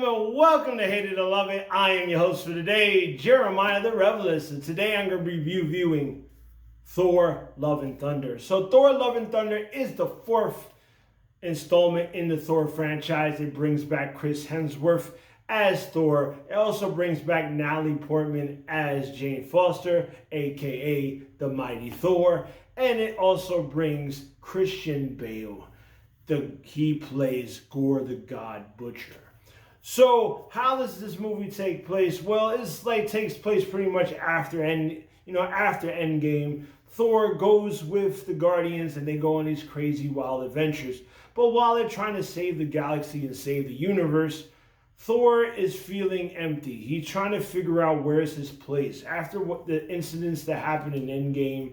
gentlemen, welcome to Hate It or Love It. I am your host for today, Jeremiah the Revelist, and today I'm going to be reviewing Thor Love and Thunder. So Thor Love and Thunder is the fourth installment in the Thor franchise. It brings back Chris Hemsworth as Thor. It also brings back Natalie Portman as Jane Foster, aka the Mighty Thor. And it also brings Christian Bale. He plays Gore the God Butcher. So how does this movie take place? Well, it's takes place pretty much after Endgame. Thor goes with the Guardians and they go on these crazy wild adventures. But while they're trying to save the galaxy and save the universe, Thor is feeling empty. He's trying to figure out where's his place. After what the incidents that happened in Endgame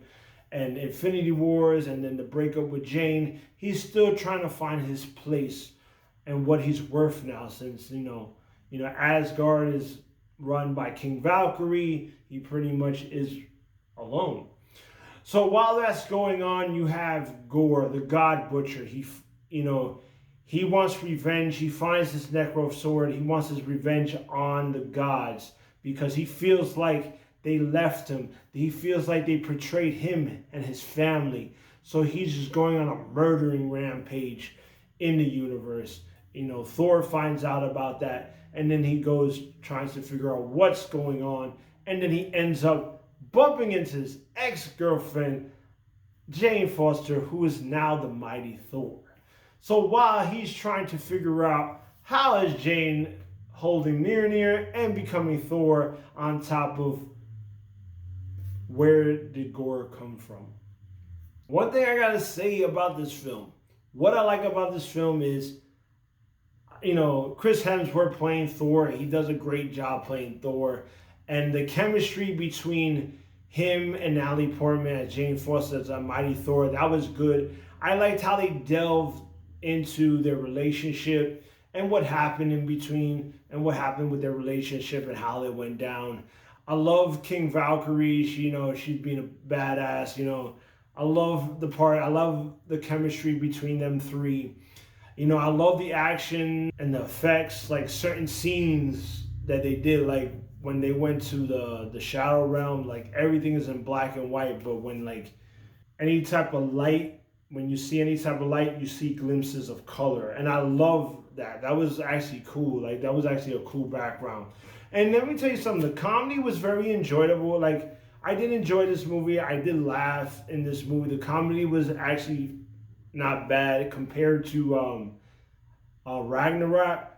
and Infinity Wars and then the breakup with Jane, he's still trying to find his place and what he's worth now, since Asgard is run by King Valkyrie. He pretty much is alone. So while that's going on, you have Gore, the God Butcher. He wants revenge. He finds this Necro sword. He wants his revenge on the gods because he feels like they left him. He feels like they betrayed him and his family. So he's just going on a murdering rampage in the universe. Thor finds out about that, and then he goes trying to figure out what's going on, and then he ends up bumping into his ex-girlfriend, Jane Foster, who is now the Mighty Thor. So while he's trying to figure out how is Jane holding Mjolnir and becoming Thor, on top of where did Gore come from? One thing I gotta say about this film, what I like about this film is, Chris Hemsworth playing Thor. He does a great job playing Thor. And the chemistry between him and Natalie Portman as Jane Foster as a Mighty Thor, that was good. I liked how they delved into their relationship and what happened in between and what happened with their relationship and how it went down. I love King Valkyrie. She's being a badass. I love the chemistry between them three. I love the action and the effects, like certain scenes that they did, like when they went to the Shadow Realm, like everything is in black and white, but when any type of light, when you see any type of light, you see glimpses of color. And I love that. That was actually cool. That was actually a cool background. And let me tell you something, the comedy was very enjoyable. I did enjoy this movie. I did laugh in this movie. The comedy was actually not bad compared to Ragnarok.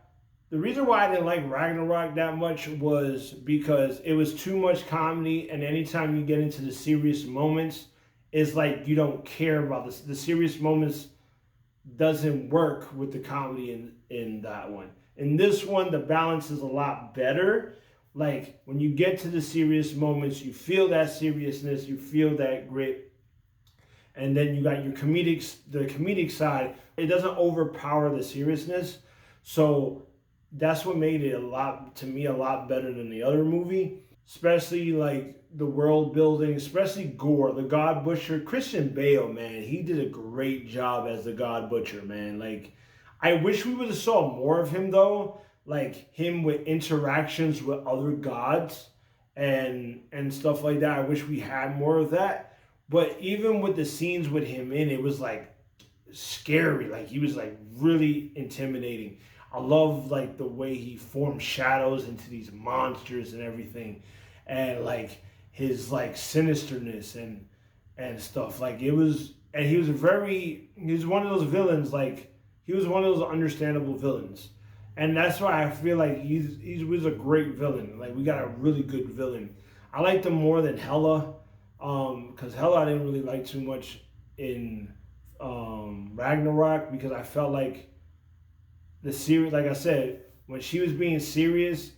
The reason why I didn't like Ragnarok that much was because it was too much comedy, and anytime you get into the serious moments, it's like you don't care about this. The serious moments doesn't work with the comedy in that one. In this one, the balance is a lot better. When you get to the serious moments, you feel that seriousness, you feel that grit. And then you got the comedic side. It doesn't overpower the seriousness. So that's what made it a lot better than the other movie. Especially the world building, especially Gore, the God Butcher. Christian Bale, man, he did a great job as the God Butcher, man. I wish we would have saw more of him though. Him with interactions with other gods and stuff like that. I wish we had more of that. But even with the scenes with him in, it was scary. He was really intimidating. I love the way he formed shadows into these monsters and everything, and his sinisterness and stuff. He was one of those villains. He was one of those understandable villains, and that's why I feel he was a great villain. We got a really good villain. I liked him more than Hela. Because Hela I didn't really like too much in Ragnarok, because I felt the series, like I said, when she was being serious,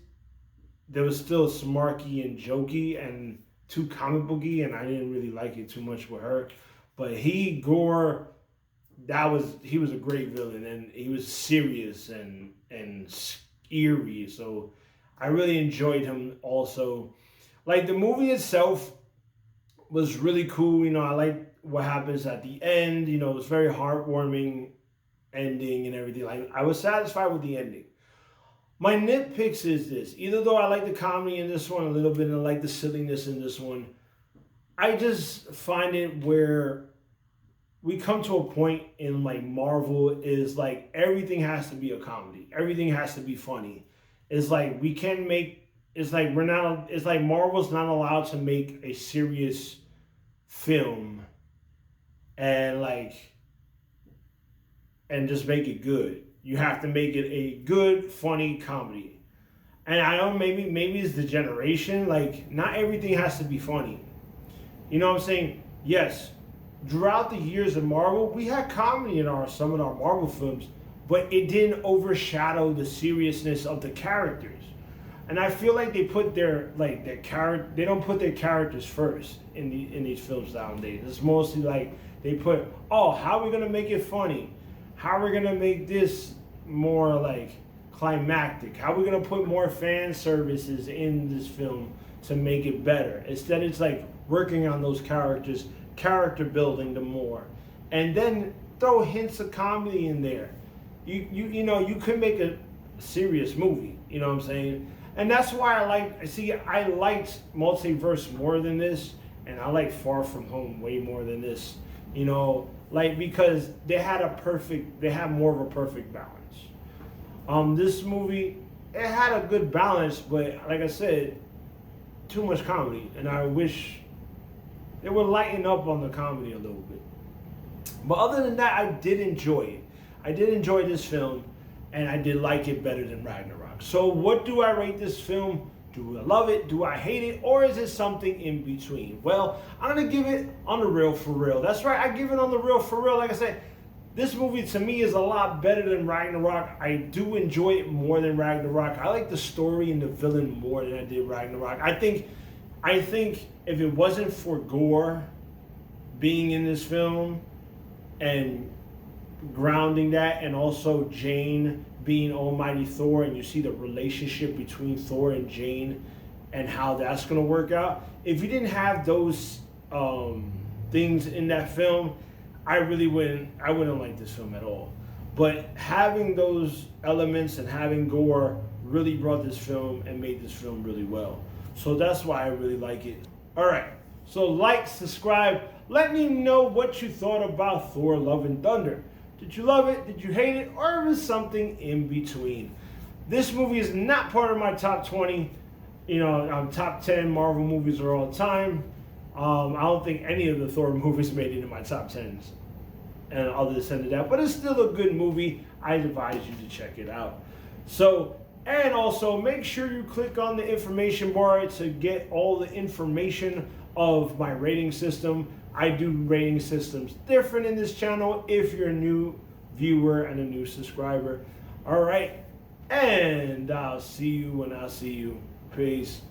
there was still smarky and jokey and too comic booky, and I didn't really like it too much with her. But Gore, he was a great villain, and he was serious and eerie. So I really enjoyed him also. The movie itself was really cool. I like what happens at the end. It was very heartwarming ending and everything. I was satisfied with the ending. My nitpicks is this. Even though I like the comedy in this one a little bit and I like the silliness in this one, I just find it where we come to a point in like Marvel is like everything has to be a comedy. Everything has to be funny. It's like we can make it's like we're not it's like Marvel's not allowed to make a serious film and just make it good. You have to make it a good, funny comedy. And I don't maybe it's the generation. Like not everything has to be funny. You know what I'm saying? Yes. Throughout the years of Marvel, we had comedy in some of our Marvel films, but it didn't overshadow the seriousness of the characters. And I feel like they put they don't put their characters first in these films nowadays. It's mostly like they put, oh, how are we gonna make it funny? How are we gonna make this more like climactic? How are we gonna put more fan services in this film to make it better? Instead, it's like working on those characters, character building them more, and then throw hints of comedy in there. You could make a serious movie. You know what I'm saying? And that's why I liked Multiverse more than this, and I like Far From Home way more than this. Because they had more of a perfect balance. This movie, it had a good balance, but like I said, too much comedy, and I wish they would lighten up on the comedy a little bit. But other than that, I did enjoy it. I did enjoy this film, and I did like it better than Ragnarok. So what do I rate this film? Do I love it? Do I hate it? Or is it something in between? Well, I'm going to give it on the real for real. That's right, I give it on the real for real. Like I said, this movie to me is a lot better than Ragnarok. I do enjoy it more than Ragnarok. I like the story and the villain more than I did Ragnarok. I think if it wasn't for Gore being in this film and grounding that, and also Jane being Almighty Thor, and you see the relationship between Thor and Jane and how that's going to work out. If you didn't have those things in that film, I wouldn't like this film at all. But having those elements and having Gore really brought this film and made this film really well. So that's why I really like it. All right. So like, subscribe. Let me know what you thought about Thor Love and Thunder. Did you love it? Did you hate it? Or was something in between? This movie is not part of my top 20. Top 10 Marvel movies of all time. I don't think any of the Thor movies made it in my top 10s. And other than that. But it's still a good movie. I advise you to check it out. And also make sure you click on the information bar to get all the information of my rating system. I do rating systems different in this channel if you're a new viewer and a new subscriber. All right. And I'll see you when I see you. Peace.